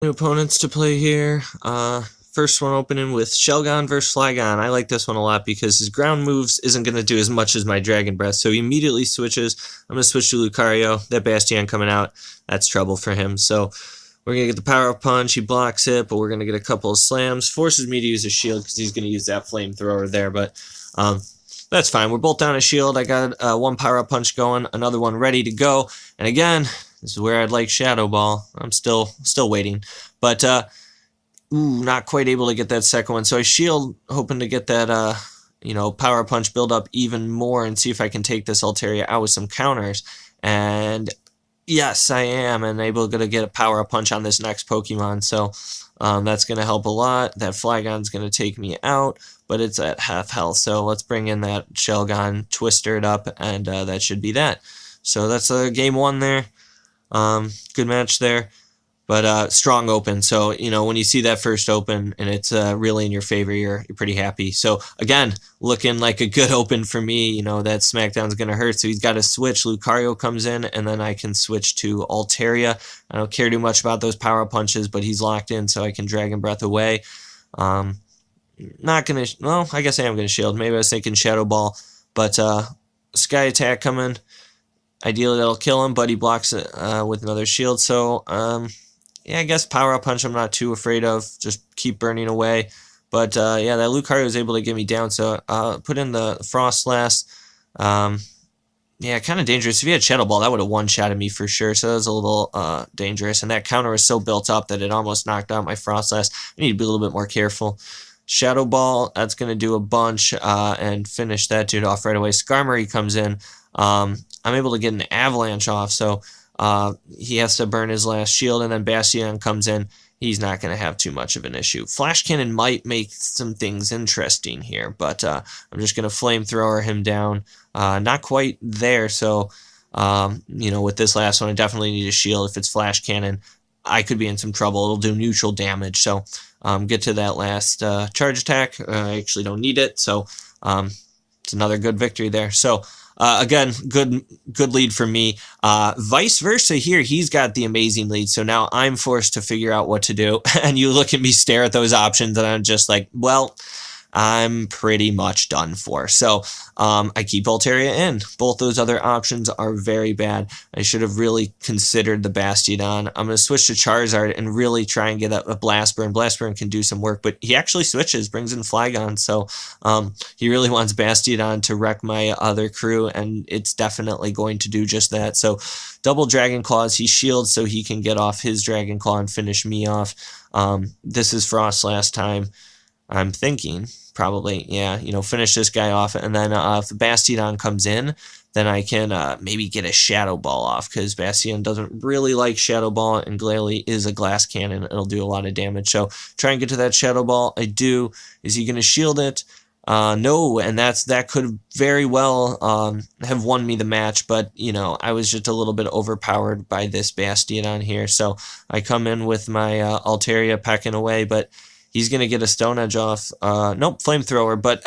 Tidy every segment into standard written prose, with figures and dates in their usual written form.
New opponents to play here. First one opening with Shelgon versus Flygon. I like this one a lot because his ground moves isn't going to do as much as my Dragon Breath, so he immediately switches. I'm going to switch to Lucario. That Bastion coming out, that's trouble for him. So we're going to get the Power Punch. He blocks it, but we're going to get a couple of slams. Forces me to use a shield because he's going to use that Flamethrower there, but that's fine. We're both down a shield. I got one Power Punch going, another one ready to go. And again, this is where I'd like Shadow Ball. I'm still waiting. But, not quite able to get that second one. So I shield, hoping to get that, Power Punch build up even more and see if I can take this Altaria out with some counters. And yes, I am, and able to get a Power Punch on this next Pokemon. So that's going to help a lot. That Flygon's going to take me out, but it's at half health. So let's bring in that Shelgon, twister it up, and that should be that. So that's game one there. Good match there, but strong open. So when you see that first open and it's really in your favor, you're pretty happy. So again, looking like a good open for me. That SmackDown's gonna hurt, so he's got to switch. Lucario comes in, and then I can switch to Altaria. I don't care too much about those Power Punches, but he's locked in, so I can Dragon Breath away. Not gonna. Well, I guess I am gonna shield. Maybe I was thinking Shadow Ball, but Sky Attack coming. Ideally, that'll kill him, but he blocks it with another shield. So, yeah, I guess Power Up Punch I'm not too afraid of. Just keep burning away. But, yeah, that Lucario was able to get me down. So, put in the Froslass. Yeah, kind of dangerous. If he had Shadow Ball, that would have one-shotted me for sure. So, that was a little dangerous. And that counter was so built up that it almost knocked out my Froslass. I need to be a little bit more careful. Shadow Ball, that's going to do a bunch and finish that dude off right away. Skarmory comes in. I'm able to get an Avalanche off, so he has to burn his last shield, and then Bastion comes in. He's not going to have too much of an issue. Flash Cannon might make some things interesting here, but I'm just going to Flamethrower him down. Not quite there, so, with this last one, I definitely need a shield. If it's Flash Cannon, I could be in some trouble. It'll do neutral damage, so get to that last charge attack. I actually don't need it, so it's another good victory there. So, again, good lead for me. Vice versa here, he's got the amazing lead, so now I'm forced to figure out what to do. And you look at me stare at those options, and I'm just like, well, I'm pretty much done for. So I keep Altaria in. Both those other options are very bad. I should have really considered the Bastiodon. I'm going to switch to Charizard and really try and get a Blast Burn. Blast Burn can do some work, but he actually switches, brings in Flygon. So he really wants Bastiodon to wreck my other crew, and it's definitely going to do just that. So double Dragon Claws. He shields so he can get off his Dragon Claw and finish me off. This is Froslass time, I'm thinking. Probably, yeah, finish this guy off, and then if the Bastiodon comes in, then I can maybe get a Shadow Ball off, because Bastion doesn't really like Shadow Ball, and Glalie is a Glass Cannon. It'll do a lot of damage, so try and get to that Shadow Ball. I do. Is he going to shield it? No, and that could very well have won me the match, but, I was just a little bit overpowered by this Bastiodon here, so I come in with my Altaria pecking away, but he's going to get a Stone Edge off. Nope, Flamethrower, but,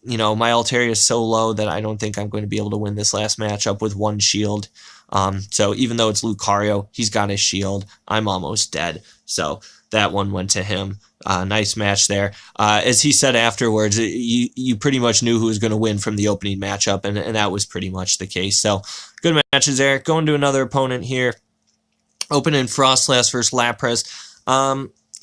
my Altaria is so low that I don't think I'm going to be able to win this last matchup with one shield. So even though it's Lucario, he's got his shield. I'm almost dead. So that one went to him. Nice match there. As he said afterwards, you pretty much knew who was going to win from the opening matchup, and that was pretty much the case. So good matches there. Going to another opponent here. Opening Froslass versus Lapras.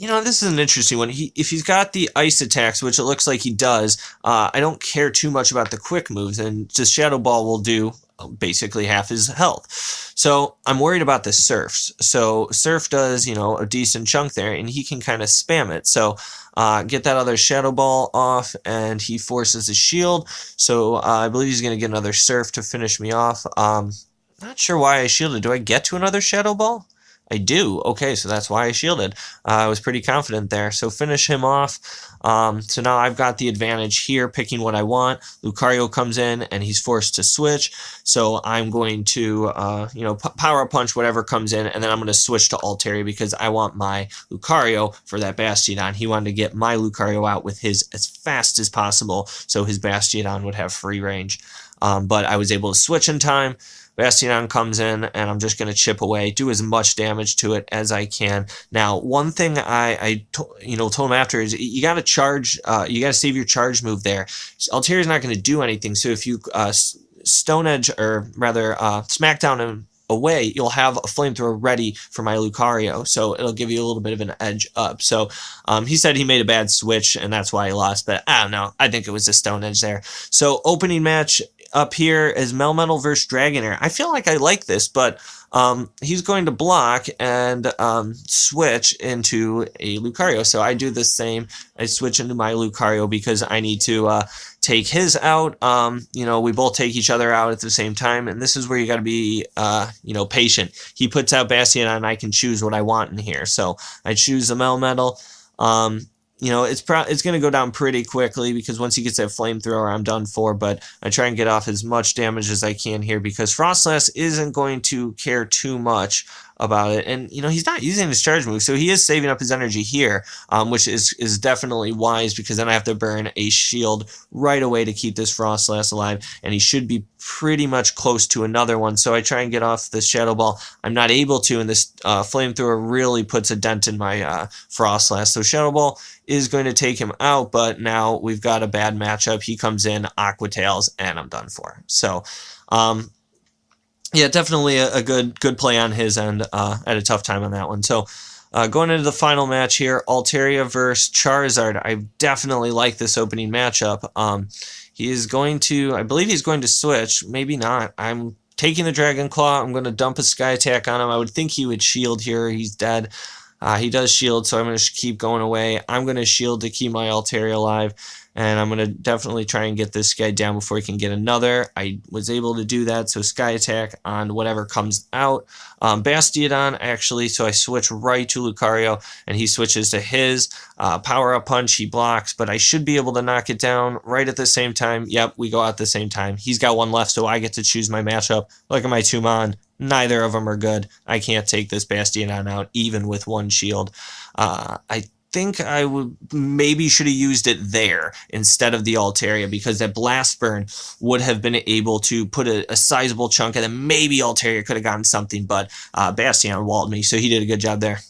This is an interesting one. If he's got the ice attacks, which it looks like he does, I don't care too much about the quick moves, and just Shadow Ball will do basically half his health. So I'm worried about the Surfs. So Surf does, a decent chunk there, and he can kind of spam it. So get that other Shadow Ball off, and he forces a shield. So I believe he's going to get another Surf to finish me off. Not sure why I shielded. Do I get to another Shadow Ball? I do. Okay, so that's why I shielded. I was pretty confident there. So finish him off. So now I've got the advantage here, picking what I want. Lucario comes in, and he's forced to switch. So I'm going to, Power Punch whatever comes in, and then I'm going to switch to Altaria because I want my Lucario for that Bastiodon. He wanted to get my Lucario out with his as fast as possible, so his Bastiodon would have free range. But I was able to switch in time. Bastion comes in, and I'm just going to chip away, do as much damage to it as I can. Now, one thing I told him after is you got to charge, you got to save your charge move there. Alteria's not going to do anything, so if you Stone Edge, or rather Smackdown him away, you'll have a flamethrower ready for my Lucario, so it'll give you a little bit of an edge up. So he said he made a bad switch, and that's why he lost, but I don't know. I think it was a Stone Edge there. So opening match up here is Melmetal versus Dragonair. I feel like I like this, but he's going to block and switch into a Lucario. So I do the same. I switch into my Lucario because I need to take his out. We both take each other out at the same time, and this is where you got to be, patient. He puts out Bastion, and I can choose what I want in here. So I choose the Melmetal. It's going to go down pretty quickly because once he gets that flamethrower, I'm done for, but I try and get off as much damage as I can here because Froslass isn't going to care too much about it. And, he's not using his charge move, so he is saving up his energy here, which is definitely wise because then I have to burn a shield right away to keep this Froslass alive, and he should be pretty much close to another one. So I try and get off the Shadow Ball. I'm not able to, and this flamethrower really puts a dent in my Froslass. So Shadow Ball is going to take him out, but now we've got a bad matchup. He comes in, Aqua Tails, and I'm done for. So, yeah, definitely a good play on his end. At a tough time on that one. So, going into the final match here, Altaria versus Charizard. I definitely like this opening matchup. He is going to, I believe he's going to switch. Maybe not. I'm taking the Dragon Claw. I'm going to dump a Sky Attack on him. I would think he would shield here. He's dead. He does shield, so I'm going to keep going away. I'm going to shield to keep my Altaria alive, and I'm going to definitely try and get this guy down before he can get another. I was able to do that, so Sky Attack on whatever comes out. Bastiodon, actually, so I switch right to Lucario, and he switches to his. Power-Up Punch, he blocks, but I should be able to knock it down right at the same time. Yep, we go out at the same time. He's got one left, so I get to choose my matchup. Look at my two Mon. Neither of them are good. I can't take this Bastiodon out, even with one shield. I think I would maybe should have used it there instead of the Altaria, because that Blast Burn would have been able to put a sizable chunk, and then maybe Altaria could have gotten something, but Bastion walled me, so he did a good job there.